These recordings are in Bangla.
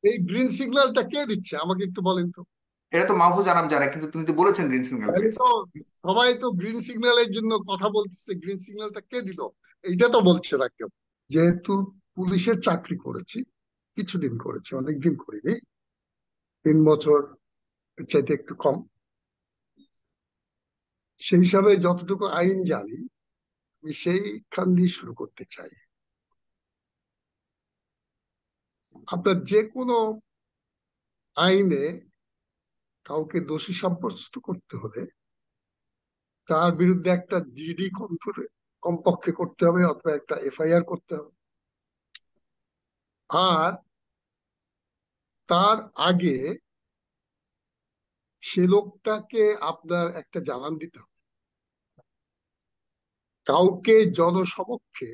এই গ্রিন সিগন্যালটা কে দিচ্ছে আমাকে একটু বলেন তো। এটা তো মাহফুজ আনাম জানে, কিন্তু তুমি তো বলেছেন গ্রিন সিগন্যাল তাহলে পেয়েছে। তো সবাই তো গ্রিন সিগন্যালের জন্য কথা বলতেছে, গ্রিন সিগন্যালটা কে দিল এইটা তো বলছে না কেউ। যেহেতু পুলিশের চাকরি করেছি, কিছুদিন করেছি, অনেকদিন করিনি, 3 বছর চাইতে একটু কম, সেই হিসাবে যতটুকু আইন জানি আমি সেইখান দিয়ে শুরু করতে চাই। আপনার যে কোনো আইনে কাউকে দোষী সাব্যস্ত করতে হলে তার বিরুদ্ধে একটা জিডি কমপক্ষে করতে হবে, অথবা একটা এফআইআর করতে হবে। আর তার আগে সে লোকটাকে আপনার একটা জানান দিতে হবে। কাউকে জনসমক্ষে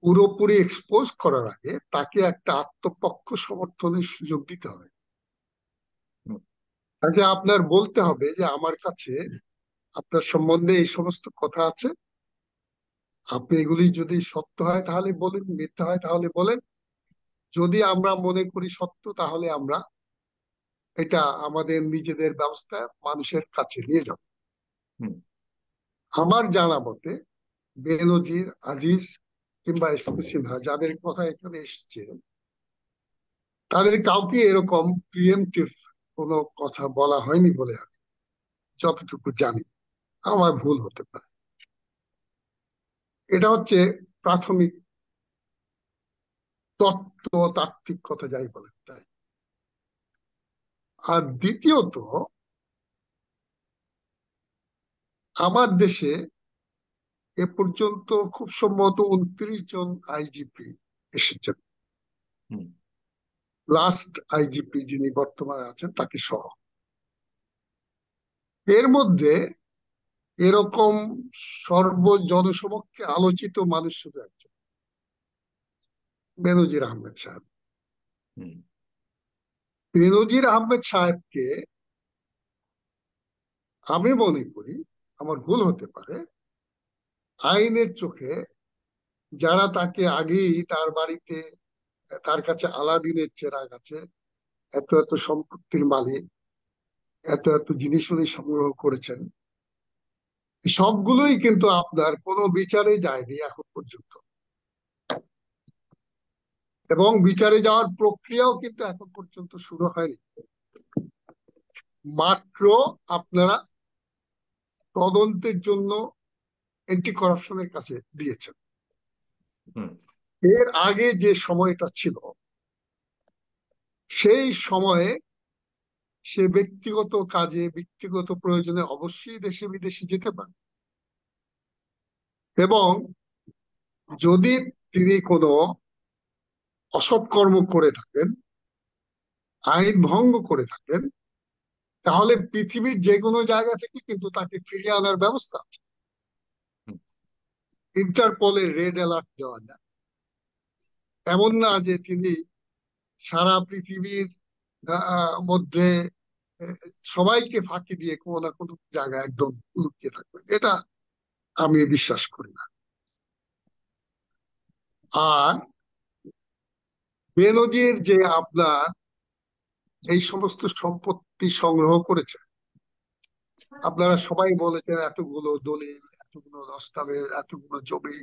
পুরোপুরি এক্সপোজ করার আগে তাকে একটা আত্মপক্ষ সমর্থনের সুযোগ দিতে হবে। হুম, তাকে আপনার বলতে হবে যে আমার কাছে আপনার সম্বন্ধে এই সমস্ত কথা আছে, আপনি এগুলি যদি সত্য হয় তাহলে বলেন, মিথ্যা হয় তাহলে বলেন। যদি আমরা মনে করি সত্য তাহলে আমরা এটা আমাদের নিজেদের ব্যবস্থায় মানুষের কাছে নিয়ে যাব। হুম, আমার জানা মতে বেনজির, আজিজ কিংবা এসপি সিনহা যাদের কথা এখানে এসেছে, তাদের কাউকে এরকম প্রিএমটিভ কোনো কথা বলা হয়নি বলে আমি যতটুকু জানি। আমার ভুল হতে পারে। এটা হচ্ছে প্রাথমিক তাত্ত্বিক কথা, যাই বলেন তাই। আর দ্বিতীয়ত, আমার দেশে এ পর্যন্ত খুব সম্ভবত 29 জন আইজিপি এসেছেন, হুম, লাস্ট আইজিপি যিনি বর্তমানে আছেন তাকে সহ। এর মধ্যে এরকম জনসমক্ষে আলোচিত মানুষ শুধু একজন, বেনজির আহমেদ সাহেব। হুম, বেনজির আহমেদ সাহেবকে আমি মনে করি, আমার ভুল হতে পারে, আইনের চোখে যারা তাকে আগেই তার বাড়িতে, তার কাছে আলাদিনের চেরাগ আছে, এত এত সম্পত্তির মালিক, এত এত জিনিস উনি সংগ্রহ করেছেন, সবগুলোই কিন্তু আপনার কোনো বিচারে যায়নি এখন পর্যন্ত। এবং বিচারে যাওয়ার প্রক্রিয়াও কিন্তু এখন পর্যন্ত শুরু হয়নি। মাত্র আপনারা তদন্তের জন্য এন্টি করাপশনের কাছে দিয়েছেন। হুম, এর আগে যে সময়টা ছিল, সেই সময়ে সে ব্যক্তিগত কাজে, ব্যক্তিগত প্রয়োজনে অবশ্যই দেশে বিদেশে যেতে পারে। এবং যদি তিনি কোনো অসৎ কর্ম করে থাকেন, আইন ভঙ্গ করে থাকেন, তাহলে পৃথিবীর যে কোনো জায়গা থেকে কিন্তু তাকে ফিরিয়ে আনার ব্যবস্থা আছে। হুম, ইন্টারপোলের রেড অ্যালার্ট দেওয়া যায়। এমন না যে তিনি সারা পৃথিবীর মধ্যে আহ, সবাইকে ফাঁকি দিয়ে কোনো না কোনো জায়গায় একদম লুকিয়ে থাকবেন, এটা আমি বিশ্বাস করি না। আর বেনজির যে আপনার এই সমস্ত সম্পত্তি সংগ্রহ করেছে, আপনারা সবাই বলেছেন এতগুলো দলিল, এতগুলো দস্তাবেজ, এতগুলো জমি,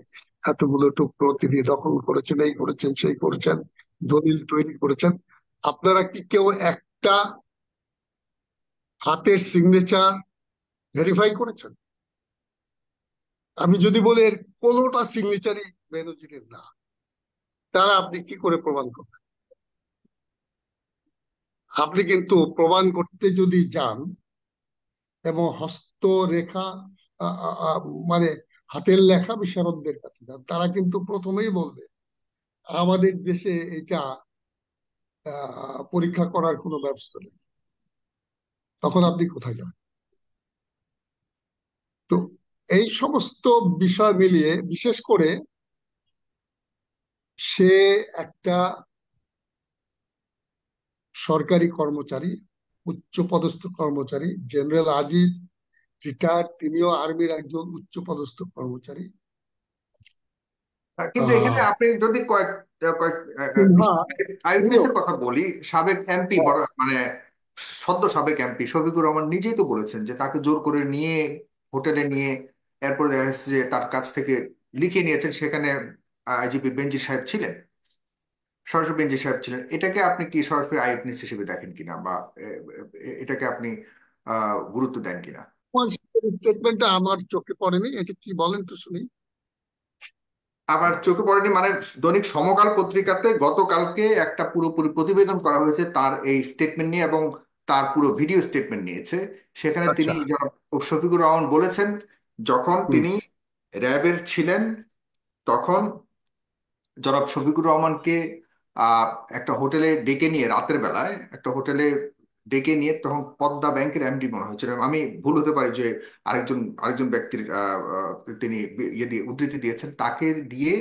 এতগুলো টুকরো তিনি দখল করেছেন, এই করেছেন সেই করেছেন, দলিল তৈরি করেছেন। আপনারা কি কেউ একটা হাতের সিগনেচার ভেরিফাই করেছেন? আমি যদি বলি এর কোনোটা সিগনেচারই বেনজিরের না, তাহলে আপনি কি করে প্রমাণ করবেন? আপনি কিন্তু প্রমাণ করতে যদি যান এবং হস্তরেখা আ- আ- আ- মানে হাতের লেখা বিশারদদের কাছে যান, তারা কিন্তু প্রথমেই বলবে আমাদের দেশে এটা পরীক্ষা করার কোনো ব্যবস্থা নেই। তখন আপনি কোথায় যাবেন? তো এই সমস্ত বিষয় মিলিয়ে, বিশেষ করে সে একটা সরকারি কর্মচারী, উচ্চ পদস্থ কর্মচারী। জেনারেল আজিজ রিটায়ার্ড, তিনিও আর্মির একজন উচ্চ পদস্থ কর্মচারী। কিন্তু এখানে আহ আপনি যদি কয়েক কয়েক সিনহা, আইউপিএস উনিও, এর কথা বলি, সাবেক এমপি, হ্যাঁ, বড় মানে সদ্য সাবেক এমপি শফিকুর রহমান নিজেই তো বলেছেন যে তাকে জোর করে নিয়ে হোটেলে নিয়ে এরপর দেখা যাচ্ছে যে তার কাছ থেকে লিখে নিয়েছেন, সেখানে আইজিপি বেনজির সাহেব ছিলেন, সরাসরি বেনজির সাহেব ছিলেন। এটাকে আপনি কি সরাসরি আইউপিএস হিসেবে দেখেন কিনা, বা এটাকে আপনি গুরুত্ব দেন কিনা? স্টেটমেন্টটা আমার চোখে পড়েনি, এটা কি বলেন তো শুনি। আবার চোখে পড়েনি মানে, দৈনিক সমকাল পত্রিকাতে গতকালকে একটা পুরোপুরি প্রতিবেদন করা হয়েছে তার এই স্টেটমেন্ট নিয়ে, এবং তার পুরো ভিডিও স্টেটমেন্ট নিয়েছে। সেখানে তিনি আচ্ছা। জনাব শফিকুর রহমান বলেছেন, যখন হুম। তিনি র্যাবের ছিলেন তখন জনাব শফিকুর রহমানকে আহ, একটা হোটেলে ডেকে নিয়ে, রাতের বেলায় একটা হোটেলে ডেকে নিয়ে, তখন পদ্মা ব্যাংকের এমডি মনে হচ্ছিল, আমি ভুল হতে পারি, যে আরেকজন ব্যক্তির তিনি ইয়ে দিয়ে উদ্ধৃতি দিয়েছেন, তাকে দিয়ে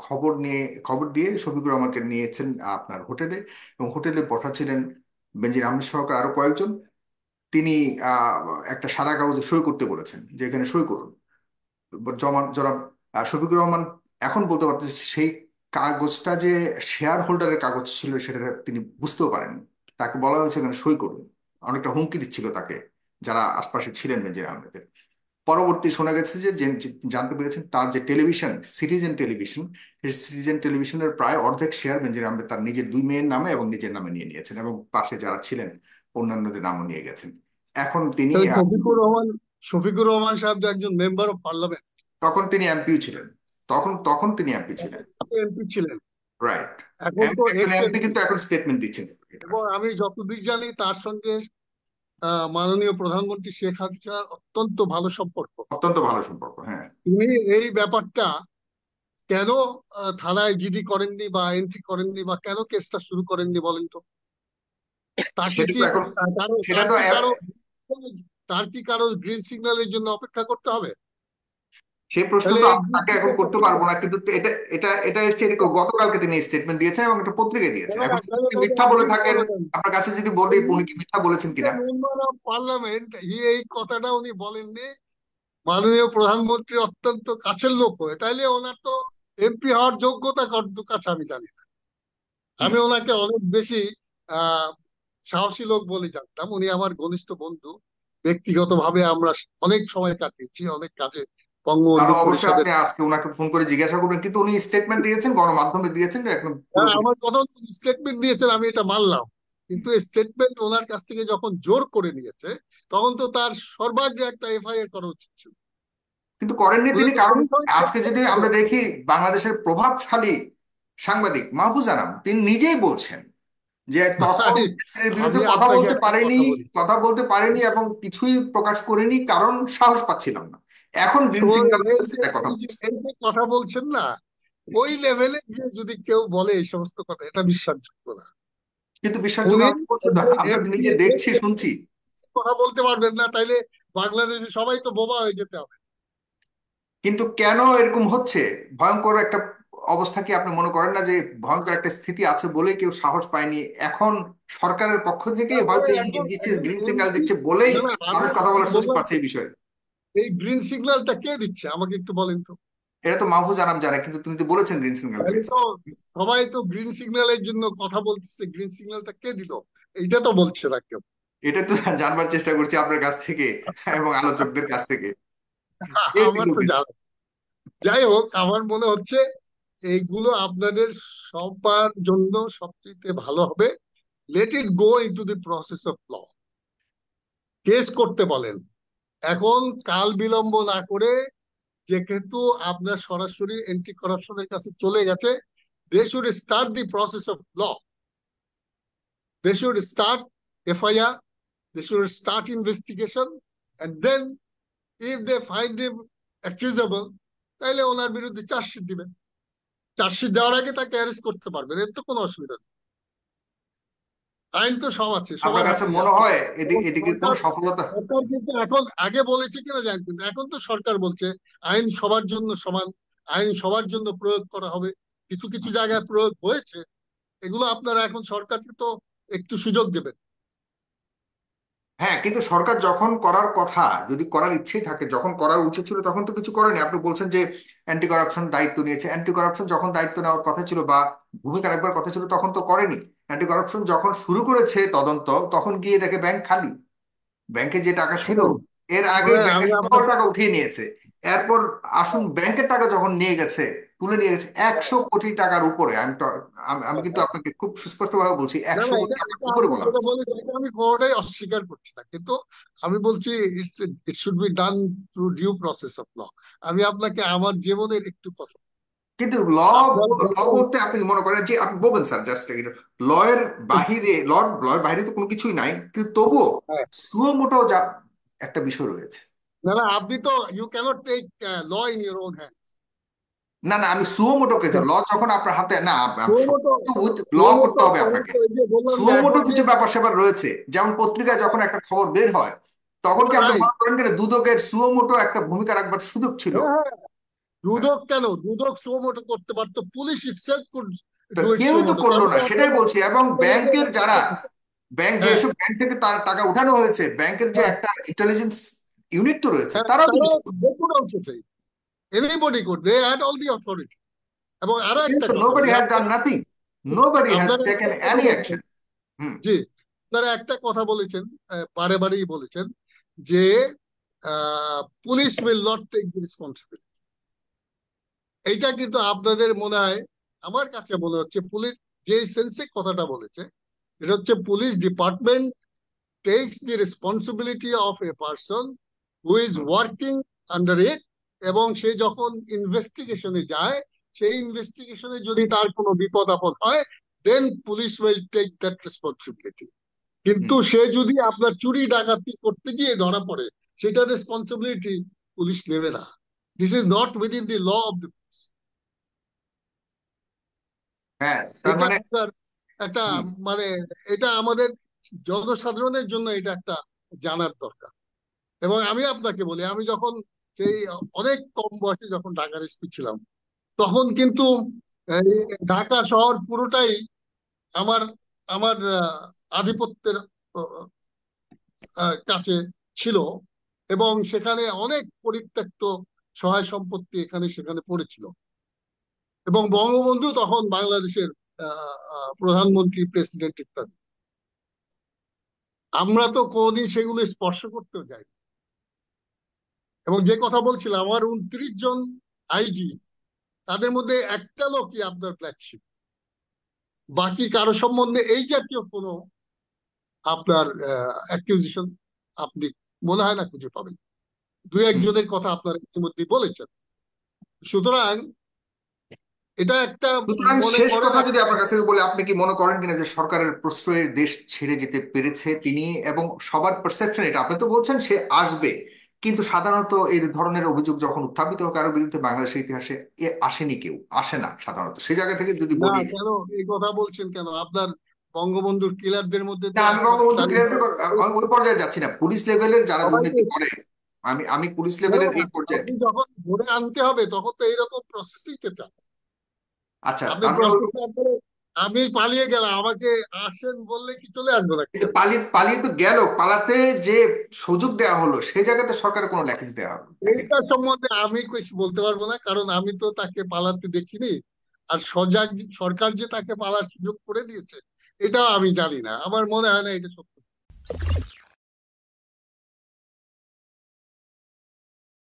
খবর নিয়ে খবর দিয়ে শফিকুর রহমানকে নিয়েছেন আপনার হোটেলে, এবং হোটেলে বসাচ্ছিলেন বেনজির আহমেদ সহকারে আরো কয়েকজন। তিনি আহ, একটা সাদা কাগজে সই করতে বলেছেন, যে এখানে সই করুন। জনাব শফিকুর রহমান এখন বলতে পারতেছে সেই কাগজটা যে শেয়ার হোল্ডারের কাগজ ছিল সেটা তিনি বুঝতেও পারেননি। তাকে বলা হয়েছে এখানে সই করুন, অনেকটা হুমকি দিচ্ছিল তাকে যারা আশপাশে ছিলেন বেনজির আহমেদের। পরবর্তী শোনা গেছে যে জানতে পেরেছেন তার যে টেলিভিশন, সিটিজেন টেলিভিশন, সেই সিটিজেন টেলিভিশনের প্রায় অর্ধেক শেয়ার বেনজির আহমেদ তার নিজের দুই মেয়ের নামে এবং নিজের নামে নিয়ে নিয়েছেন, এবং পাশে যারা ছিলেন অন্যান্যদের নামও নিয়ে গেছেন। এখন তিনি তাহলে শফিকুর রহমান সাহেব তো একজন মেম্বার অফ পার্লামেন্ট, তখন তিনি এমপিও ছিলেন, তখন তিনি এমপি ছিলেন। এমপি ছিলেন। রাইট। এখন তো একজন এক্স এমপি এমপি। কিন্তু এখন স্টেটমেন্ট দিচ্ছেন এটা। এবং আমি যতদূর জানি তার সঙ্গে মাননীয় প্রধানমন্ত্রী শেখ হাসিনার অত্যন্ত ভালো সম্পর্ক। অত্যন্ত ভালো সম্পর্ক, হ্যাঁ। তিনি এই ব্যাপারটা কেন থানায় জিডি করেননি বা এন্ট্রি করেননি বা কেন কেসটা শুরু করেননি বলেন তো। তাকে সেটা কি তো এখন কারো সেটা তার তো কি কারো তার কি কারো গ্রিন সিগন্যালের জন্য অপেক্ষা করতে হবে? সেই প্রশ্ন তাহলে তো এই আমি গ্রিন তাকে এখন সিগন্যালটা করতে কে পারবো না, দিচ্ছে? কিন্তু এটা এটা এটা এসছে গতকালকে তিনি স্টেটমেন্ট দিয়েছেন এবং একটা পত্রিকায় দিয়েছেন। তাহলে এখন যদি তাহলে তিনি তাহলে মিথ্যা বলে আপনি থাকেন, বলে দেন, আপনার কাছে যদি বলি উনি উনি কি মিথ্যা বলেছেন কিনা। মেম্বার অফ পার্লামেন্ট, এই কথাটা উনি বলেননি মাননীয় প্রধানমন্ত্রী অত্যন্ত কাছের লোক হয়ে, তাইলে ওনার তো এমপি হওয়ার যোগ্যতা কতটুকু আছে আমি জানি না। হুম। আমি ওনাকে অনেক বেশি আহ সাহসী লোক বলে জানতাম, উনি আমার ঘনিষ্ঠ বন্ধু। ব্যক্তিগতভাবে আমরা অনেক সময় কাটিয়েছি, অনেক কাজে বঙ্গ তাহলে বন্ধু অবশ্যই পরিষদের। আপনি আজকে ওনাকে ফোন করে জিজ্ঞাসা করবেন, কিন্তু উনি স্টেটমেন্ট দিয়েছেন, গণমাধ্যমে দিয়েছেন একদম পুরোপুরি। আমার কথা, স্টেটমেন্ট দিয়েছেন আমি এটা মানলাম, কিন্তু স্টেটমেন্ট ওনার কাছ থেকে যখন জোর করে নিয়েছে তখন তো তার সর্বাগ্রে একটা এফআইআর করা উচিত ছিল। কিন্তু করেননি উনি তিনি, তো কারণ সেই সময় আজকে যদি আমরা দেখি বাংলাদেশের প্রভাবশালী সাংবাদিক মাহফুজ আনাম তিনি নিজেই বলছেন যে তখন ভাই, এর বিরুদ্ধে আমি কথা আপনাকে বলতে একটা পারেনি, কথা বলি। এবং কিছুই প্রকাশ করেনি কারণ সাহস পাচ্ছিলাম না। এখন গ্রিন সিগন্যাল কথা বলছে। এই যে কথা বলছেন না, ওই লেভেলে গিয়ে যদি কেউ বলে এই সমস্ত কথা, এটা বিশ্বাসযোগ্য না। কিন্তু বিশ্বাসযোগ্য উনি আমি বলছি তো, একজন আমরা তো এমপি নিজে দেখছি শুনছি। কথা বলতে পারবেন না, তাইলে বাংলাদেশে সবাই তো বোবা হয়ে যেতে হবে। কিন্তু কেন এরকম হচ্ছে, ভয়ঙ্কর একটা অবস্থা কি আপনি মনে করেন না যে ভয়ঙ্কর একটা স্থিতি আছে বলেই কেউ সাহস পায়নি? এখন সরকারের পক্ষ থেকে তারপরে হয়তো ইঙ্গিত এখন দিচ্ছে, এখন গ্রিন সিগন্যাল এমপি, দিচ্ছে বলেই না না, আমি মানুষ কথা আমি বলার সুযোগ বললাম পাচ্ছে তো, এই বিষয়ে। এই গ্রিন সিগন্যালটা কে দিচ্ছে আমাকে একটু বলেন তো। এটা তো মাহফুজ আনাম জানে, কিন্তু তুমি তো বলেছেন গ্রিন সিগন্যাল তাহলে পেয়েছে। তো সবাই তো গ্রিন সিগন্যালের জন্য কথা বলতেছে, গ্রিন সিগন্যালটা কে দিল এইটা তো বলছে না কেউ। এটা তো জানবার চেষ্টা করছি আপনার কাছ থেকে এবং আলোচকদের কাছ থেকে, কে আমার দিল তো পেছে। জানা। যাই হোক, আমার মনে হচ্ছে এইগুলো আপনাদের সবার জন্য সবচেয়ে ভালো হবে, let it go into the process of law, case করতে বলেন এখন, কাল বিলম্ব না করে। যেহেতু আপনার সরাসরি এন্টি করাপশনের কাছে চলে গেছে, they should start the process of law, they should start FIR, they should start investigation, and then if they find him accusable, তাহলে ওনার বিরুদ্ধে চার্জশিট দিবেন। চার্জশিট দেওয়ার আগে তাকে অ্যারেস্ট করতে পারবেন, এর তো কোনো অসুবিধা নেই। আইন তো সব আছে, আপনার সবার কাছে হাতেই মনে আছে। হয় এবং এদিকে কোনো সরকার সফলতা? সরকার কিন্তু এখন, আগে বলেছে কিনা জানেন, কিন্তু এখন তো সরকার বলছে আইন সবার জন্য সমান, আইন সবার জন্য প্রয়োগ করা হবে। কিছু কিছু জায়গায় প্রয়োগ হয়েছে, এগুলো আপনারা এখন সরকারকে তো একটু সুযোগ দেবেন। হ্যাঁ, কিন্তু সরকার যখন করার কথা, যদি করার ইচ্ছেই থাকে, যখন করার উচিত ছিল তখন তো কিছু করেনি। আপনি বলছেন যে অ্যান্টি কারাপশন দায়িত্ব নিয়েছে, অ্যান্টি কারাপশন যখন দায়িত্ব নেওয়ার কথা ছিল বা ভূমিকা রাখবার কথা ছিল তখন তো করেনি। অ্যান্টি কারাপশন যখন শুরু করেছে তদন্ত, তখন গিয়ে দেখে ব্যাংক খালি, ব্যাংকে যে টাকা ছিল শুনুন, এর আগেই শুনে ব্যাংকের আমি সকল আপনাকে, টাকা উঠিয়ে নিয়েছে। এরপর আসুন, ব্যাংকের টাকা যখন নিয়ে গেছে, তুলে নিয়ে গেছে 100 কোটি টাকার উপরে। আমি কিন্তু আপনাকে খুব সুস্পষ্টভাবে বলছি, না একশো না, কোটি এটা টাকার এটা উপরে আপনি বলা যেটা হচ্ছে। বলেন এটা আমি কোনোটাই অস্বীকার করছি না, কিন্তু আমি বলছি it should be done through due process of law. আমি আপনাকে আমার জীবনের একটু কথা, কিন্তু ল আপনার ল যখন, বলতে আপনি মনে করেন যে, আপনি বলবেন স্যার জাস্ট, লয়ের বাহিরে, লয়ের বাহিরে তো কোনো কিছুই নাই, কিন্তু তবুও হ্যাঁ, সুও মোটো যা একটা বিষয় রয়েছে। না না, আপনি তো you cannot take law in your own hand. না না, আমি সুও মোটোকে, ল যখন আপনার হাতে না, সুমোটো, ল করতে সুমোটো হবে তখন আপনাকে। তো এই যে বললাম যে সুও মোটো এখন যে, কিছু ব্যাপার স্যাপার রয়েছে, যেমন পত্রিকায় যখন একটা খবর বের হয়, তখন কি আপনি রাইট, মনে করেন যে দুদকের সুও মোটো একটা ভূমিকা রাখবার সুযোগ ছিল? হ্যাঁ হ্যাঁ, হ্যাঁ, দুদক কেন, দুদক সুমোটো করতে পারতো, পুলিশ ইটসেলফ কুড তো ডু ইট কেউই তো সুমোটো, করলো কারণ না, কি সেটাই আপনাদের বলছি। এবং আপনাদের ব্যাংকের যারা, ব্যাংক হ্যাঁ যেসব ব্যাংক থেকে তার টাকা উঠানো হয়েছে, ব্যাংকের যে হ্যাঁ একটা ইন্টেলিজেন্স ইউনিট তো রয়েছে, হ্যাঁ, তারাও তো তারা কিছু করলো দেখুন অংশটাই, anybody could, they had all the authority. এবং আরো না। একটা কিন্তু কথা নোবডি বলি হ্যাজ ডান আপনার, নাথিং, নোবডি হ্যাজ আপনারা টেকেন একটা কথা এনি বলেছেন, অ্যাকশন। হুম। জি, আপনারা একটা কথা বলেছেন, বারে বারেই বলেছেন যে police will not take the responsibility. এইটা কিন্তু আপনাদের মনে হয়, আমার কাছে মনে হচ্ছে পুলিশ যে সেন্সে কথাটা বলেছে, এটা হচ্ছে police department takes the responsibility of a person who is working under it, এবং সে যখন ইনভেস্টিগেশনে যায়, সেই ইনভেস্টিগেশনে যদি তার কোনো বিপদ আপদ হয়, then police will take that responsibility. Hmm. কিন্তু সে যদি আপনার চুরি ডাকাতি করতে গিয়ে ধরা পড়ে, সেটা রেসপন্সিবিলিটি পুলিশ নেবে না। This is not within the law of the, হ্যাঁ, তার এটা মানে, আপনার একটা হুম, মানে, এটা আমাদের জনসাধারণের জন্য এটা একটা জানার দরকার। এবং আমি আপনাকে বলি, আমি যখন সেই অনেক কম বয়সে যখন ঢাকার এসপি ছিলাম, তখন কিন্তু এই ঢাকা শহর পুরোটাই আমার আমার আধিপত্যের আহ, কাছে ছিল, এবং সেখানে অনেক পরিত্যক্ত সহায় সম্পত্তি এখানে সেখানে পড়েছিল। এবং বঙ্গবন্ধু তখন বাংলাদেশের প্রধানমন্ত্রী, প্রেসিডেন্ট ইত্যাদি, আমরা তো কোনদিন সেগুলো স্পর্শ করতেও যাই। এবং যে কথা বলছিলাম, আমার 29 জন আইজি, তাদের মধ্যে একটা লোকই আপনার ব্ল্যাক শিপ, বাকি কারো সম্বন্ধে এই জাতীয় কোনো আপনার অ্যাকিউজিশন আপনি মনে হয় না খুঁজে পাবেন। দুই হুম। একজনের কথা আপনার ইতিমধ্যে বলেছেন। সুতরাং এটা একটা, সুতরাং মনে শেষ করেন কথা যদি একটা, আপনার কাছে বলে, আপনি কি মনে করেন কিনা যে সরকারের প্রশ্রয়ের দেশ ছেড়ে যেতে পেরেছে তিনি? এবং সবার পারসেপশন এটা, আপনি তো বলছেন সে আসবে, কিন্তু সাধারণত এই ধরনের অভিযোগ যখন উত্থাপিত হয় কারোর বিরুদ্ধে, বাংলাদেশের ইতিহাসে আসেনি, কেউ আসে না সাধারণত। সেই জায়গা থেকে যদি না বলি, কেন এই কথা বলছেন কেন? আপনার বঙ্গবন্ধুর কিলারদের মধ্যে না তো আমি আপনার বঙ্গবন্ধু তালিকা ক্লিয়ার, আমি ওই পর্যায়ে যাচ্ছি না, পুলিশ লেভেলের যারা সবাই, দুর্নীতি করে, আমি পুলিশ না লেভেলের না, এই পর্যায়ে। আপনি যখন ধরে আনতে হবে তখন তো এইরকম প্রসেসই যেতে হবে। আচ্ছা, আপনি তার মানে প্রসেস না করে আমি পালিয়ে গেলাম, আমাকে আসেন বললে কি চলে আসবো নাকি? কিন্তু পালিয়ে পালিয়ে তো গেল, পালাতে যে সুযোগ দেওয়া হলো সেই জায়গাতে সরকারের কোনো ল্যাকেজ দেওয়া হলো দেখেনি। এইটা সম্বন্ধে আমি কিছু বলতে পারবো না, কারণ আমি তো তাকে পালাতে দেখিনি। আর সজাগ সরকার যে তাকে পালার সুযোগ করে দিয়েছে, এটাও আমি জানি না, আমার মনে হয় না এটা সত্য।